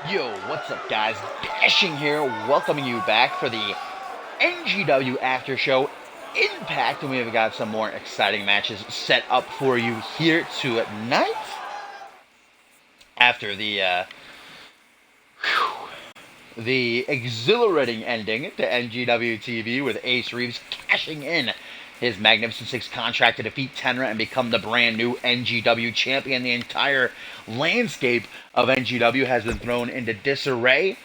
Yo, what's up guys? Dashing here, welcoming you back for the NGW After Show Impact, and we have got some more exciting matches set up for you here tonight. After the exhilarating ending to NGW TV with Ace Reeves cashing in his Magnificent Six contract to defeat Tenra and become the brand new NGW champion. The entire landscape of NGW has been thrown into disarray.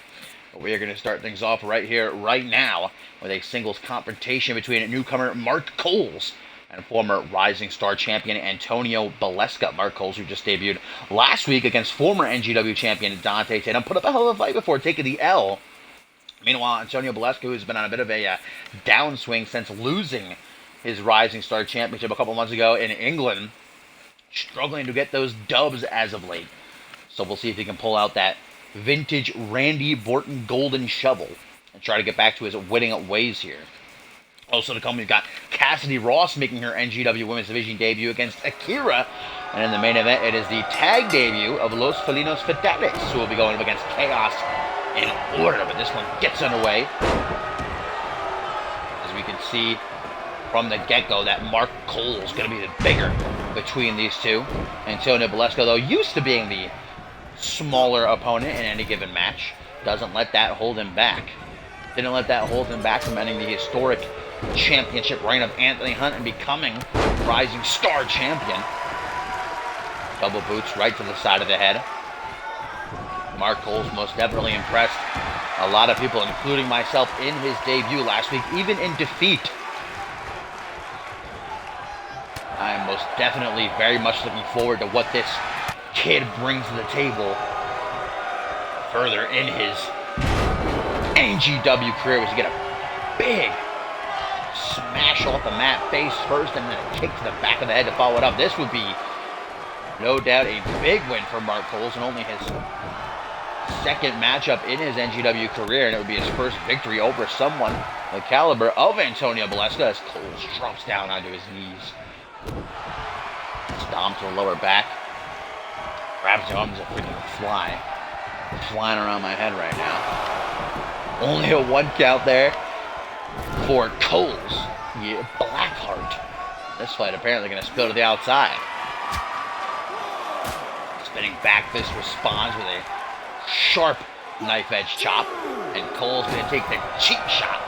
But we are going to start things off right here, right now, with a singles confrontation between newcomer Mark Coles and former Rising Star champion Antonio Baleska. Mark Coles, who just debuted last week against former NGW champion Dante Tatum, put up a hell of a fight before taking the L. Meanwhile, Antonio Baleska, who's been on a bit of a downswing since losing his Rising Star Championship a couple months ago in England, struggling to get those dubs as of late. So we'll see if he can pull out that vintage Randy Borton golden shovel and try to get back to his winning ways here. Also to come, we've got Cassidy Ross making her NGW Women's Division debut against Akira. And in the main event, it is the tag debut of Los Felinos Fatales, who will be going up against Chaos in order. But this one gets underway. As we can see from the get-go that Mark Cole is going to be the bigger between these two. Antonio Baleska, though, used to being the smaller opponent in any given match, doesn't let that hold him back. Didn't let that hold him back from ending the historic championship reign of Anthony Hunt and becoming Rising Star champion. Double boots right to the side of the head. Mark Cole's most definitely impressed a lot of people, including myself, in his debut last week, even in defeat. I am most definitely very much looking forward to what this kid brings to the table further in his NGW career, was to get a big smash off the mat face first and then a kick to the back of the head to follow it up. This would be no doubt a big win for Mark Coles, and only his second matchup in his NGW career, and it would be his first victory over someone the caliber of Antonio Baleska as Coles drops down onto his knees. Stomp to the lower back. Grabs the arms, a freaking fly. Flying around my head right now. Only a 1 count there for Coles. Yeah, Blackheart. This fight apparently going to spill to the outside. Spinning back fist responds with a sharp knife edge chop. And Coles going to take the cheap shot.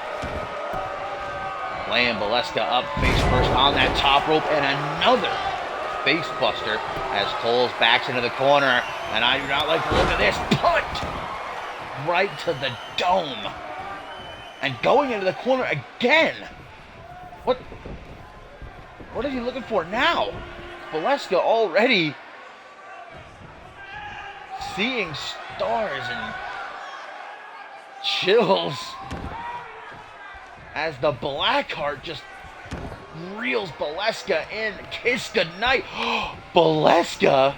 Laying Baleska up face first on that top rope, and another face buster as Coles backs into the corner. And I do not like the look of this. Punt! Right to the dome. And going into the corner again. What is he looking for now? Baleska already seeing stars and chills as the Blackheart just reels Baleska in. Kiss goodnight. Baleska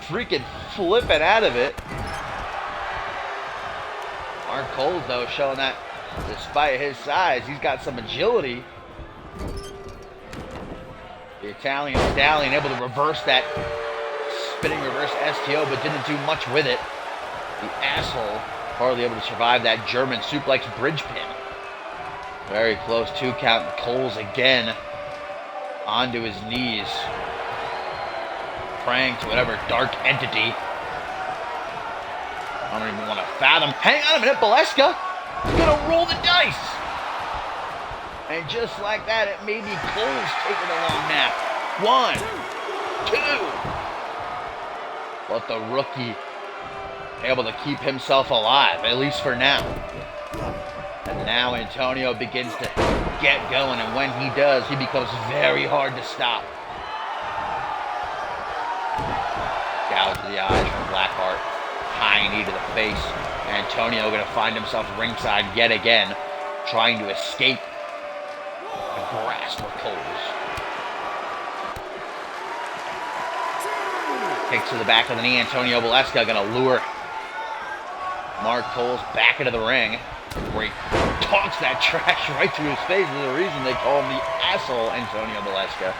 freaking flipping out of it. Mark Coles, though, showing that despite his size, he's got some agility. The Italian stallion able to reverse that spinning reverse STO, but didn't do much with it. The asshole hardly able to survive that German suplex bridge pin. Very close 2 count. Coles again onto his knees, praying to whatever dark entity. I don't even want to fathom. Hang on a minute, Baleska is gonna roll the dice, and just like that, it may be Coles taking a long nap. 1, 2, but the rookie able to keep himself alive, at least for now. And now Antonio begins to get going, and when he does, he becomes very hard to stop. Gouge to the eyes from Blackheart. High knee to the face. Antonio going to find himself ringside yet again, trying to escape the grasp of Coles. Kicks to the back of the knee. Antonio Baleska going to lure Mark Coles back into the ring, where he talks that trash right to his face. There's a reason they call him the asshole Antonio Baleska.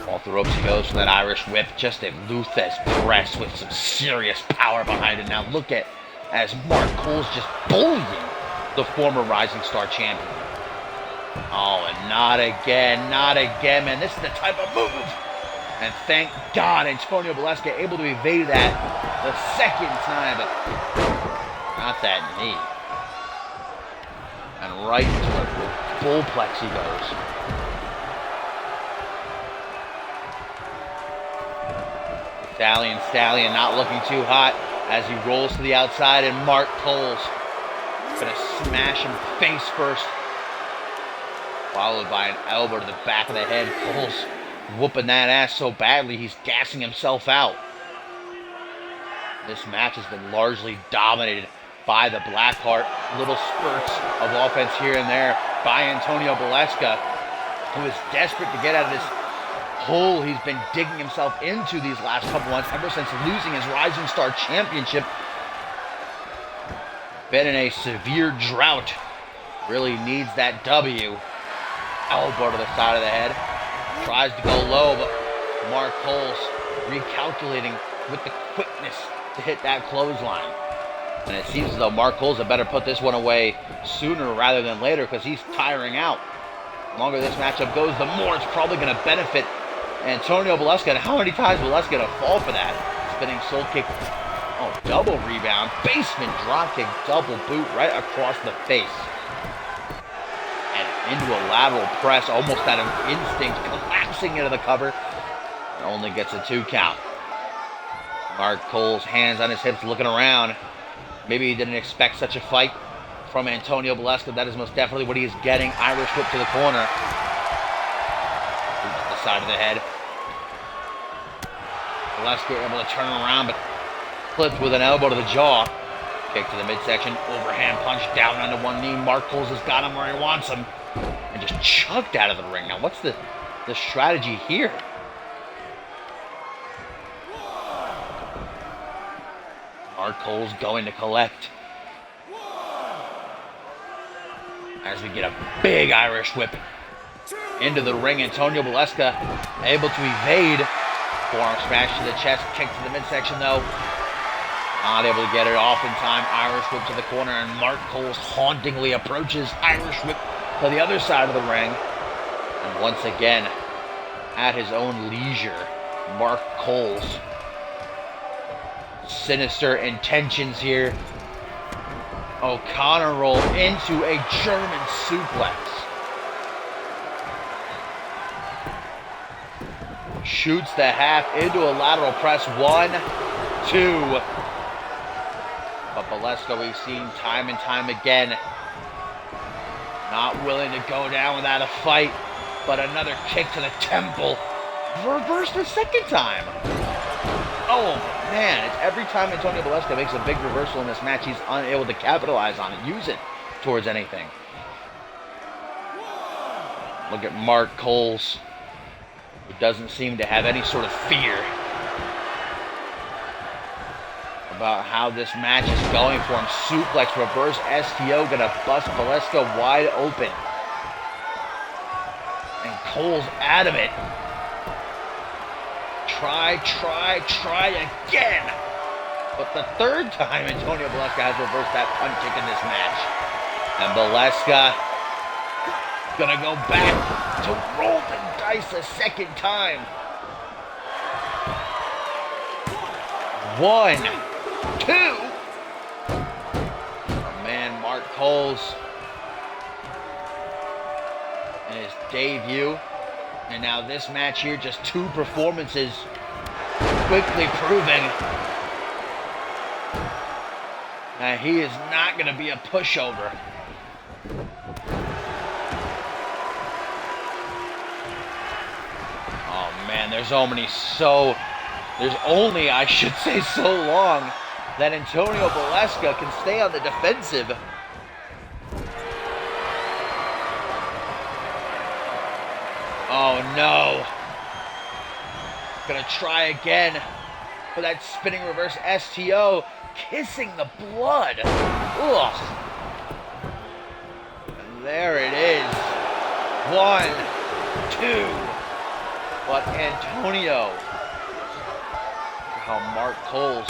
Off the ropes he goes for that Irish whip. Just a Luthez press with some serious power behind it. Now look at as Mark Cole's just bullying the former Rising Star champion. Oh, and not again, man. This is the type of move. And thank God Antonio Baleska able to evade that the second time, but not that knee. And right into the bullplex he goes. Stallion not looking too hot as he rolls to the outside, and Mark Cole's gonna smash him face first, followed by an elbow to the back of the head. Cole's whooping that ass so badly he's gassing himself out. This match has been largely dominated by the Blackheart. Little spurts of offense here and there by Antonio Baleska, who is desperate to get out of this hole he's been digging himself into these last couple months ever since losing his Rising Star Championship. Been in a severe drought. Really needs that W. Elbow to the side of the head. Tries to go low, but Mark Cole's recalculating with the quickness to hit that clothesline. And it seems as though Mark Cole's had better put this one away sooner rather than later, because he's tiring out. The longer this matchup goes, the more it's probably going to benefit Antonio Baleska. And how many times will Baleska going to fall for that? Spinning soul kick. Oh, double rebound. Basement dropkick, double boot right across the face. And into a lateral press, almost out of instinct, collapsing into the cover. And only gets a 2 count. Mark Cole's hands on his hips, looking around. Maybe he didn't expect such a fight from Antonio Baleska. That is most definitely what he is getting. Irish whip to the corner. To the side of the head. Baleska able to turn around, but flipped with an elbow to the jaw. Kick to the midsection. Overhand punch down onto one knee. Mark Cole's has got him where he wants him. And just chucked out of the ring. Now, what's the strategy here? Mark Cole's going to collect. As we get a big Irish whip into the ring. Antonio Baleska able to evade. Forearm smash to the chest. Kick to the midsection though. Not able to get it off in time. Irish whip to the corner, and Mark Cole's hauntingly approaches. Irish whip to the other side of the ring. And once again, at his own leisure, Mark Cole's sinister intentions here. O'Connor roll into a German suplex. Shoots the half into a lateral press. 1, 2. But Baleska, we've seen time and time again, not willing to go down without a fight. But another kick to the temple. Reversed the second time. Oh man, it's every time Antonio Baleska makes a big reversal in this match, he's unable to capitalize on it, use it towards anything. Look at Mark Cole's, who doesn't seem to have any sort of fear about how this match is going for him. Suplex, reverse STO, gonna bust Baleska wide open. And Cole's adamant. Try again. But the third time Antonio Baleska has reversed that punt kick in this match. And Baleska gonna go back to roll the dice a second time. 1, 2. Oh man, Mark Cole's in his debut. And now this match here, just 2 performances, quickly proving that he is not going to be a pushover. Oh man, there's only, I should say, so long that Antonio Baleska can stay on the defensive. Oh no. Gonna try again for that spinning reverse STO. Kissing the blood. Ugh. And there it is. 1, 2. But Antonio, how Mark Coles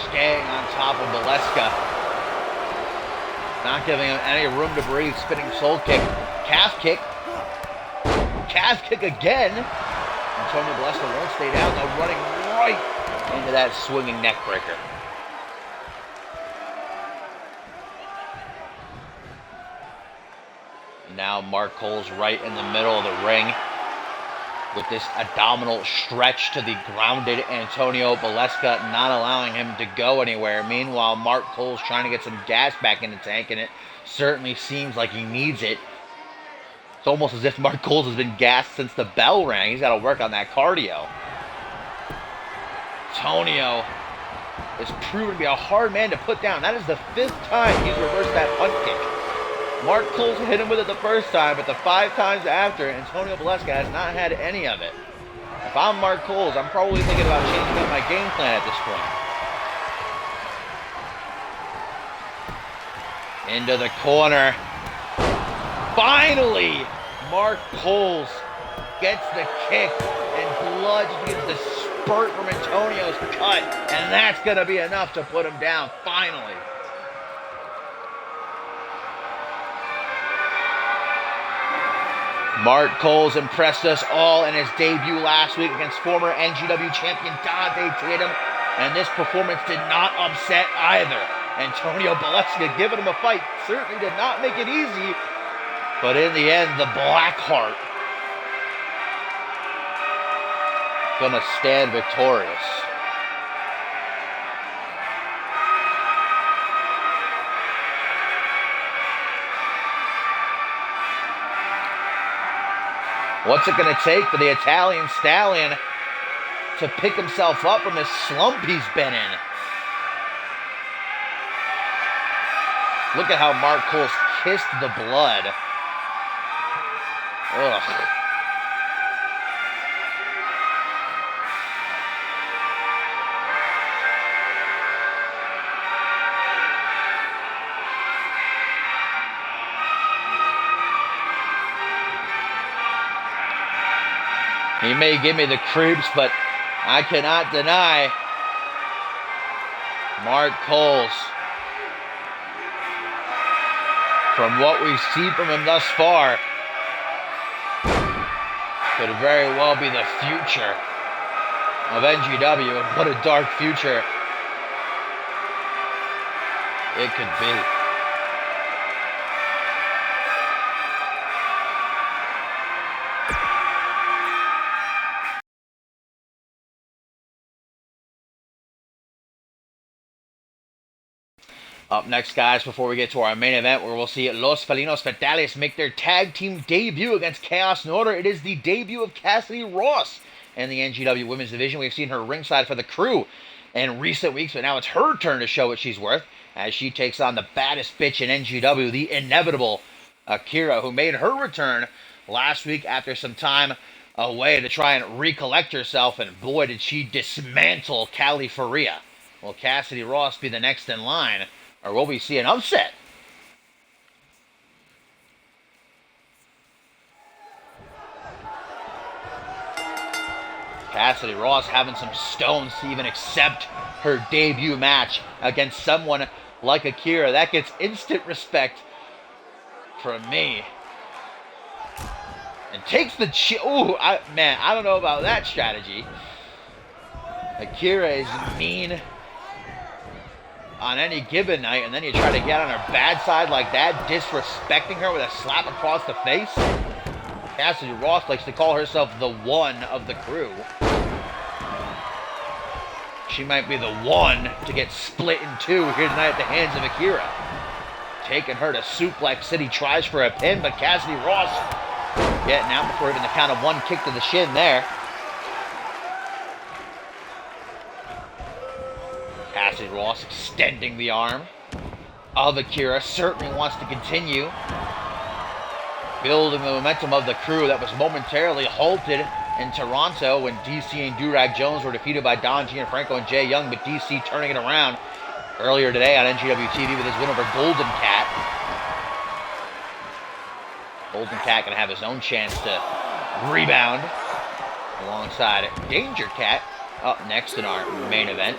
staying on top of Valeska, not giving him any room to breathe. Spinning soul kick, calf kick again. Antonio Valeska won't stay down, though, running right into that swinging neck breaker. Now Mark Coles right in the middle of the ring with this abdominal stretch to the grounded Antonio Valeska, not allowing him to go anywhere. Meanwhile, Mark Coles trying to get some gas back in the tank, and it certainly seems like he needs it. It's almost as if Mark Coles has been gassed since the bell rang. He's got to work on that cardio. Antonio is proven to be a hard man to put down. That is the 5th time he's reversed that punt kick. Mark Coles hit him with it the first time, but the 5 times after, Antonio Valeska has not had any of it. If I'm Mark Coles, I'm probably thinking about changing up my game plan at this point. Into the corner. Finally, Mark Coles gets the kick, and blood begins to spurt from Antonio's cut, and that's going to be enough to put him down, finally. Mark Coles impressed us all in his debut last week against former NGW champion Dante Tatum, and this performance did not upset either. Antonio Valeska giving him a fight certainly did not make it easy, but in the end, the Blackheart gonna stand victorious. What's it going to take for the Italian Stallion to pick himself up from this slump he's been in? Look at how Mark Coles kissed the blood. Ugh. He may give me the creeps, but I cannot deny Mark Coles. From what we've seen from him thus far, could very well be the future of NGW, and what a dark future it could be. Up next, guys, before we get to our main event, where we'll see Los Felinos Fatales make their tag team debut against Chaos and Order. It is the debut of Cassidy Ross in the NGW Women's Division. We've seen her ringside for the Crew in recent weeks, but now it's her turn to show what she's worth as she takes on the baddest bitch in NGW, the inevitable Akira, who made her return last week after some time away to try and recollect herself, and boy, did she dismantle Cali Faria. Will Cassidy Ross be the next in line, or will we see an upset? Cassidy Ross having some stones to even accept her debut match against someone like Akira. That gets instant respect from me. And takes the ooh, man, I don't know about that strategy. Akira is mean on any given night, and then you try to get on her bad side like that, disrespecting her with a slap across the face. Cassidy Ross likes to call herself the one of the Crew. She might be the one to get split in two here tonight at the hands of Akira. Taking her to Suplex City, tries for a pin, but Cassidy Ross getting out before even the count of one, kick to the shin there. Cassidy Ross extending the arm of Akira, certainly wants to continue building the momentum of the Crew that was momentarily halted in Toronto when DC and Durag Jones were defeated by Don Gianfranco and Jay Young, but DC turning it around earlier today on NGW TV with his win over Golden Cat. Golden Cat gonna have his own chance to rebound alongside Danger Cat up next in our main event.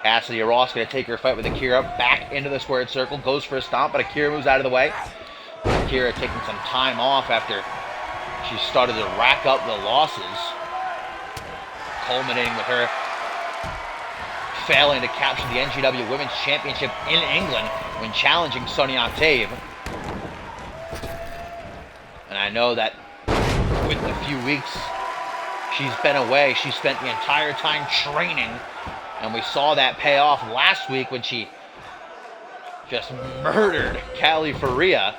Cassidy Ross gonna take her fight with Akira back into the squared circle, goes for a stomp, but Akira moves out of the way. Akira taking some time off after she started to rack up the losses, culminating with her failing to capture the NGW Women's Championship in England when challenging Sonya Octave. And I know that with the few weeks she's been away, she spent the entire time training, and we saw that pay off last week when she just murdered Callie Faria.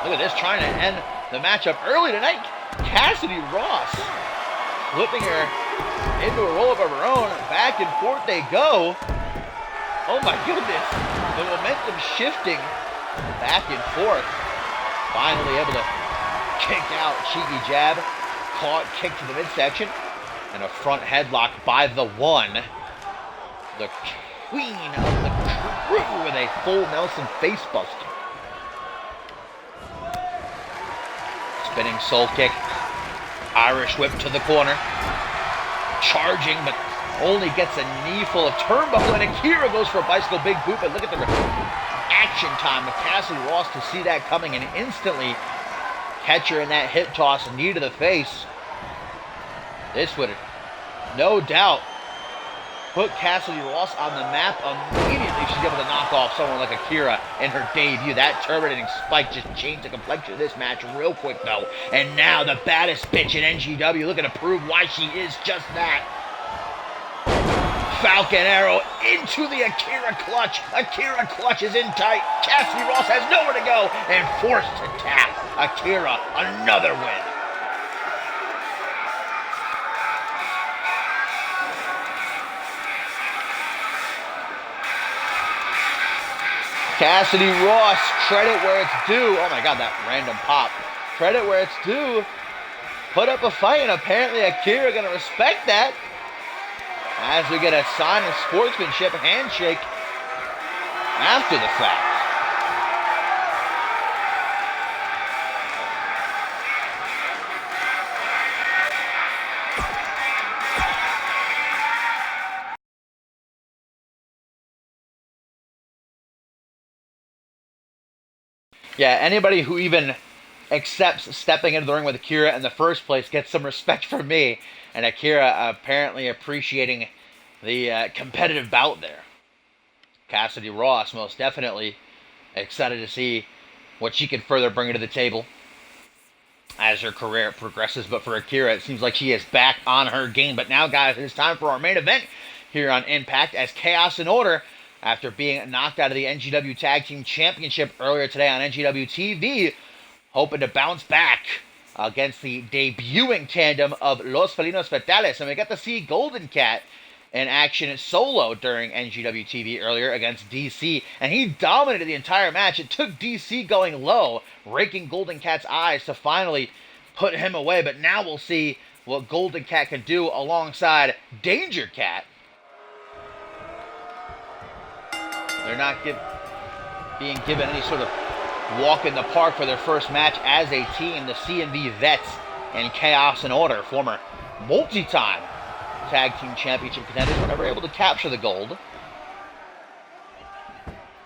Look at this, trying to end the matchup early tonight. Cassidy Ross flipping her into a roll-up of her own. Back and forth they go. Oh my goodness. The momentum shifting back and forth. Finally able to kick out. Cheeky jab. Caught, kick to the midsection. And a front headlock by the one. The queen of the crew with a full Nelson facebuster. Spinning soul kick. Irish whip to the corner. Charging, but only gets a knee full of turnbuckle, and Akira goes for a bicycle big boot, but look at the action time of Cassidy Ross to see that coming and instantly catch her in that hip toss, knee to the face. This would, no doubt, put Cassidy Ross on the map immediately. She's able to knock off someone like Akira in her debut. That terminating spike just changed the complexion of this match real quick, though. And now the baddest bitch in NGW looking to prove why she is just that. Falcon Arrow into the Akira clutch. Akira clutch is in tight. Cassidy Ross has nowhere to go and forced to tap. Akira, another win. Cassidy Ross, credit where it's due. Oh my god, that random pop. Credit where it's due. Put up a fight, and apparently Akira gonna respect that. As we get a sign of sportsmanship handshake after the fact. Yeah, anybody who even accepts stepping into the ring with Akira in the first place gets some respect from me. And Akira apparently appreciating the competitive bout there. Cassidy Ross most definitely excited to see what she can further bring to the table as her career progresses. But for Akira, it seems like she is back on her game. But now, guys, it's time for our main event here on Impact as Chaos and Order, after being knocked out of the NGW Tag Team Championship earlier today on NGW TV, hoping to bounce back against the debuting tandem of Los Felinos Fatales. And we got to see Golden Cat in action solo during NGW TV earlier against DC, and he dominated the entire match. It took DC going low, raking Golden Cat's eyes to finally put him away, but now we'll see what Golden Cat can do alongside Danger Cat. They're not being given any sort of walk in the park for their first match as a team. The CMV Vets and Chaos and Order, former multi-time Tag Team Championship contenders, were never able to capture the gold.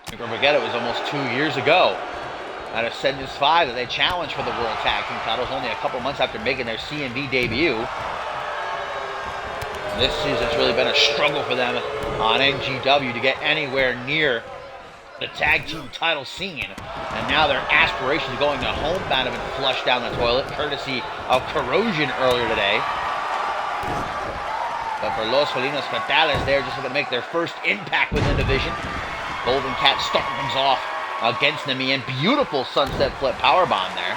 Don't forget, it was almost 2 years ago at Ascendance 5 that they challenged for the World Tag Team titles, only a couple months after making their CMV debut. This season's really been a struggle for them on NGW to get anywhere near the tag team title scene. And now their aspirations of going to homebound have been flushed down the toilet, courtesy of Corrosion earlier today. But for Los Felinos Fatales, they're just going to make their first impact within the division. Golden Cat starting things off against Namian. Beautiful sunset flip powerbomb there.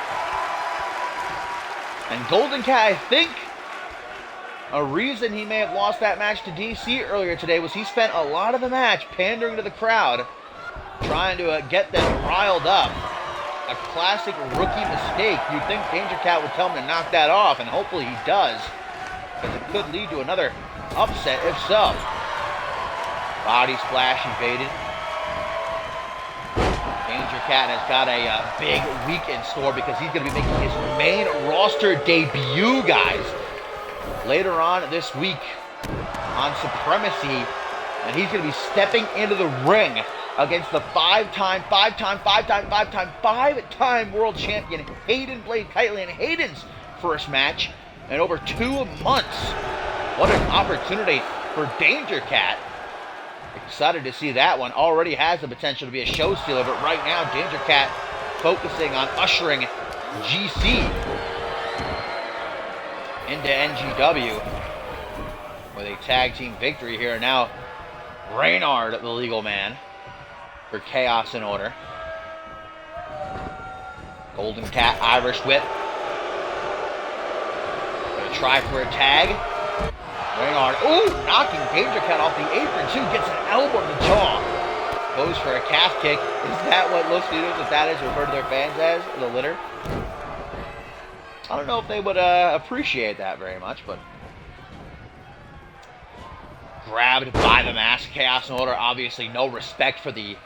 And Golden Cat, I think, a reason he may have lost that match to DC earlier today was he spent a lot of the match pandering to the crowd, trying to get them riled up. A classic rookie mistake. You'd think Danger Cat would tell him to knock that off, and hopefully he does, because it could lead to another upset if so. Body splash evaded. Danger Cat has got a big week in store because he's going to be making his main roster debut, guys, later on this week on Supremacy. And he's going to be stepping into the ring against the five-time world champion Hayden Blade Keightley in Hayden's first match in over 2 months. What an opportunity for Danger Cat. Excited to see that one. Already has the potential to be a show stealer, but right now Danger Cat focusing on ushering GC into NGW with a tag team victory here. Now Reynard, the legal man, for Chaos in Order. Golden Cat, Irish Whip. Gonna try for a tag. Reynard, ooh, knocking Danger Cat off the apron too. Gets an elbow in the jaw. Goes for a calf kick. Is that what Los Felinos Fatales refer to their fans as? The litter? I don't know if they would appreciate that very much, but... Grabbed by the mask. Chaos in Order, obviously no respect for the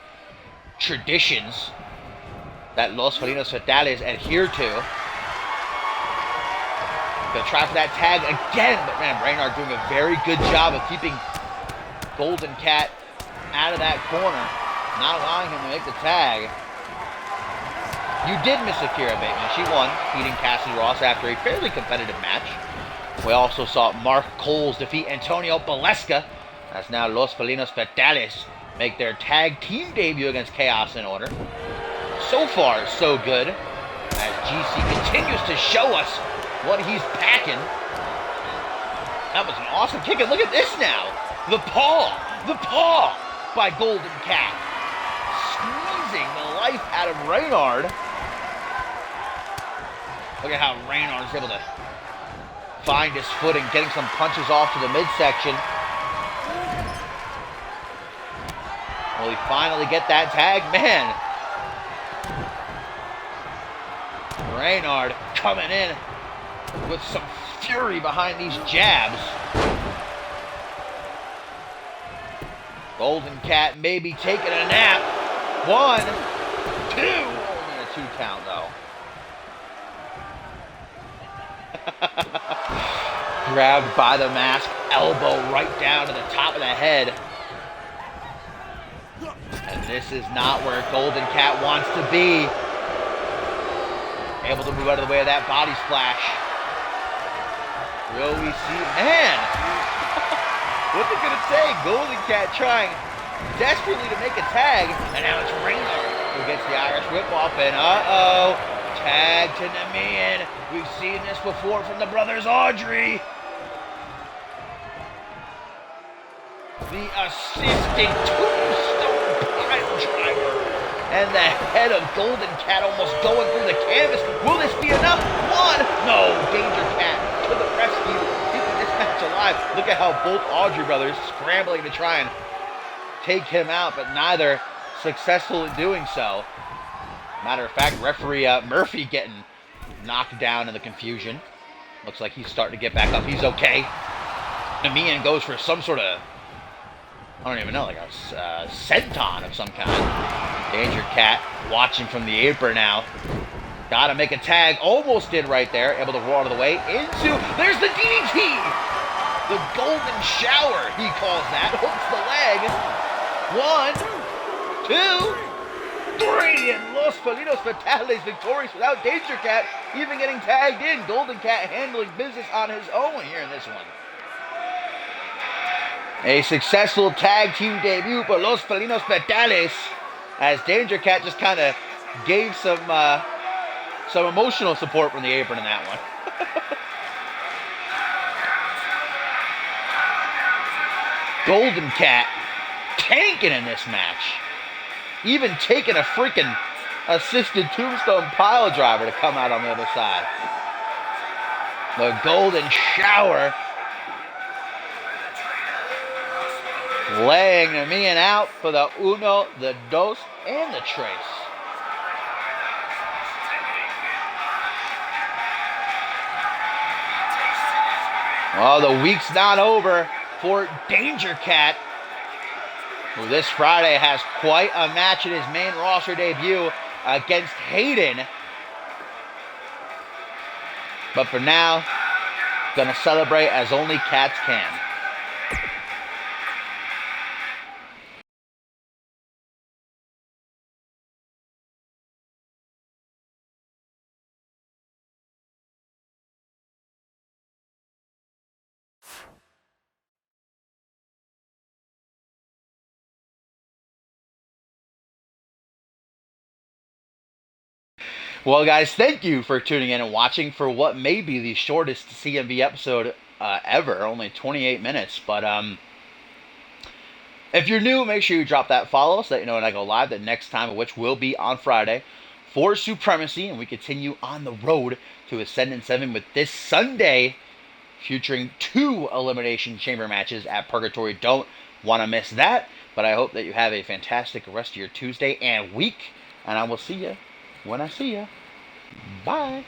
traditions that Los Felinos Fatales adhere to. Gonna try for that tag again, but man, Reynard doing a very good job of keeping Golden Cat out of that corner, not allowing him to make the tag. You did miss Akira Bateman. She won, beating Cassidy Ross after a fairly competitive match. We also saw Mark Coles defeat Antonio Baleska, as now Los Felinos Fatales make their tag team debut against Chaos in Order. So far, so good, as GC continues to show us what he's packing. That was an awesome kick, and look at this now. The paw by Golden Cat. Squeezing the life out of Reynard. Look at how Reynard's able to find his footing, getting some punches off to the midsection. Will he finally get that tag? Man. Reynard coming in with some fury behind these jabs. Golden Cat may be taking a nap. 1, 2. Only a 2 count though. Grabbed by the mask, elbow right down to the top of the head. And this is not where Golden Cat wants to be. Able to move out of the way of that body splash. Will we see? Man! What's it gonna say? Golden Cat trying desperately to make a tag. And now it's Reynard who gets the Irish whip off. And uh-oh. Tag to Namian. We've seen this before from the brothers Audrey. The assistant tombstone pile driver. And the head of Golden Cat almost going through the canvas. Will this be enough? 1. No. Danger Cat to the rescue. Keeping this match alive. Look at how both Audrey brothers scrambling to try and take him out, but neither successful in doing so. Matter of fact, referee Murphy getting knocked down in the confusion. Looks like he's starting to get back up. He's okay. Namian goes for some sort of, I don't even know, like a senton of some kind. Danger Cat watching from the apron now. Gotta make a tag. Almost did right there. Able to roll out of the way into, there's the DDT! The golden shower, he calls that. Hooks the leg. 1, 2, 3, and Los Felinos Fatales victorious without Danger Cat even getting tagged in. Golden Cat handling business on his own here in this one. A successful tag team debut for Los Felinos Fatales, as Danger Cat just kind of gave some emotional support from the apron in that one. Golden Cat tanking in this match. Even taking a freaking assisted tombstone pile driver to come out on the other side. The golden shower. Laying Namian out for the uno, the dos, and the tres. Well, the week's not over for Danger Cat, who this Friday has quite a match in his main roster debut against Hayden. But for now, gonna celebrate as only cats can. Well, guys, thank you for tuning in and watching for what may be the shortest CMV episode ever, only 28 minutes. But if you're new, make sure you drop that follow so that you know when I go live the next time, which will be on Friday, for Supremacy, and we continue on the road to Ascendant 7 with this Sunday, featuring 2 Elimination Chamber matches at Purgatory. Don't want to miss that, but I hope that you have a fantastic rest of your Tuesday and week, and I will see you when I see you. Bye.